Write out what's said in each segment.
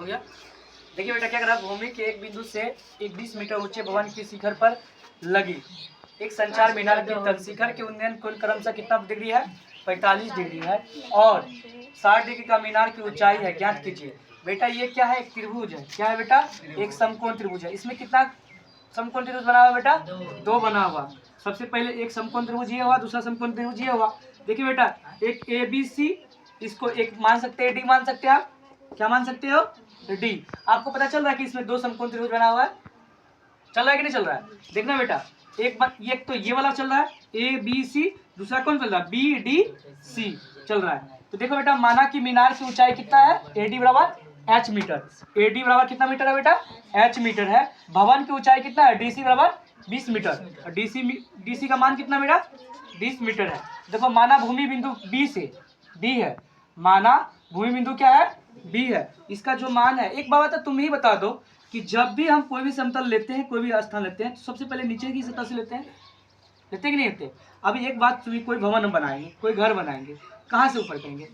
हो गया। देखिए बेटा क्या करा, भूमि के एक बिंदु से एक 20 मीटर ऊंचे भवन की शिखर पर लगी एक संचार मीनार की तल शिखर के उन्नयन कोण क्रमशः कितना डिग्री है, 45 डिग्री है, और 60 डिग्री का मीनार की ऊंचाई है, ज्ञात कीजिए। बेटा ये क्या है, एक त्रिभुज है। क्या है बेटा, एक समकोण त्रिभुज है। इसमें कितना समकोण त्रिभुज बना हुआ बेटा, 2 बना हुआ। सबसे पहले एक समकोण त्रिभुज ये हुआ, दूसरा समकोण त्रिभुज ये हुआ। देखिए बेटा, एक ABC, इसको एक मान सकते हैं, डी मान सकते हैं आप। क्या मान सकते हो, डी। आपको पता चल रहा है कि इसमें 2 समकोण त्रिभुज बना हुआ है। चल रहा है कि नहीं चल रहा है, देखना बेटा। एक तो ये वाला चल रहा है ABC, दूसरा कौन चल रहा है, BDC चल रहा है। तो देखो बेटा, माना कि मीनार की ऊंचाई कितना है, AD बराबर H मीटर। AD बराबर कितना मीटर है बेटा, H मीटर है। भवन की ऊंचाई कितना है, DC बराबर 20 मीटर। DC का मान कितना बेटा, 20 मीटर है। देखो माना भूमि बिंदु B से B है, माना भूमि बिंदु क्या है, B है। इसका जो मान है, एक बात तो तुम ही बता दो कि जब भी हम कोई भी समतल लेते हैं, कोई भी स्थान लेते हैं, तो सबसे पहले नीचे की सतह से लेते हैं कि नहीं लेते। अभी एक बात सुनिए, कोई भवन हम बनाएंगे, कोई घर बनाएंगे, कहाँ से ऊपर करेंगे,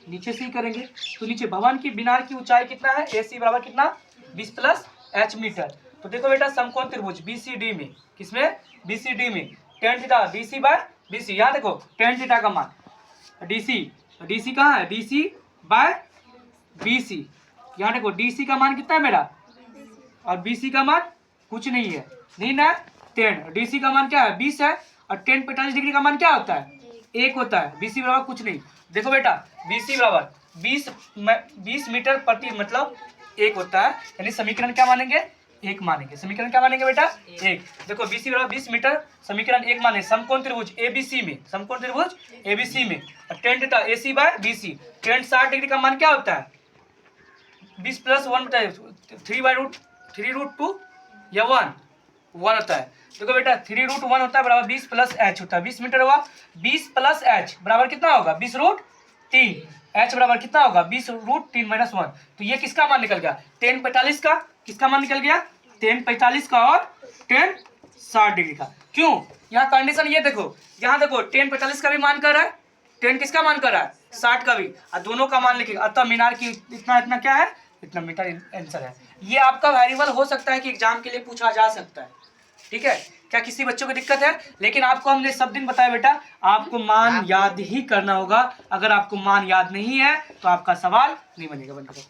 नीचे से ही करेंगे। तो नीचे भवन की मीनार की ऊंचाई कितना है, AC बराबर कितना, 20 प्लस H मीटर। तो देखो बेटा, समकोण त्रिभुज BCD में, किसमें, BCD में tan theta DC by BC। यहाँ देखो tan थीटा का मान, DC कहाँ है, DC बाय BC। यहाँ देखो DC का मान कितना है मेरा, और BC का मान कुछ नहीं है, नहीं ना, 10। DC का मान क्या है, 20 है, और 10 45 डिग्री का मान क्या होता है, 1 होता है। BC बराबर कुछ नहीं। देखो बेटा, BC बराबर 20 मीटर प्रति मतलब 1 होता है, यानी समीकरण क्या मानेंगे, 1 मानेंगे। समीकरण क्या मानेंगे बेटा, 1। देखो BC बराबर 20 मीटर, समीकरण 1 माने। समकोण त्रिभुज ABC में, समकोण त्रिभुज ABC में, और tan theta AC by BC। tan 60 degree का मान क्या होता है, 20 प्लस 1 3/√2 या 1 होता है। देखो बेटा, 3√1 होता है बराबर 20 प्लस H होता है। 20 मीटर हुआ, 20 प्लस H बराबर कितना होगा, 20√3। H बराबर कितना होगा, 20√3 माइनस 1। तो ये किसका मान निकल गया, tan 45 का। किसका मान निकल गया, tan 45 का और tan 60 डिग्री का। क्यों, यहाँ कंडीशन ये देखो, यहाँ देखो tan 45 का भी मान कर रहा है, tan किसका मान कर रहा है, 60 का भी, और दोनों का मान लिखेगा। अतः मीनार की इतना क्या है, इतना मीटर आंसर है। ये आपका वेरिएबल हो सकता है कि एग्जाम के लिए पूछा जा सकता है, ठीक है। क्या किसी बच्चों को दिक्कत है, लेकिन आपको हमने सब दिन बताया बेटा, आपको मान याद ही करना होगा। अगर आपको मान याद नहीं है तो आपका सवाल नहीं बनेगा। बंद करो।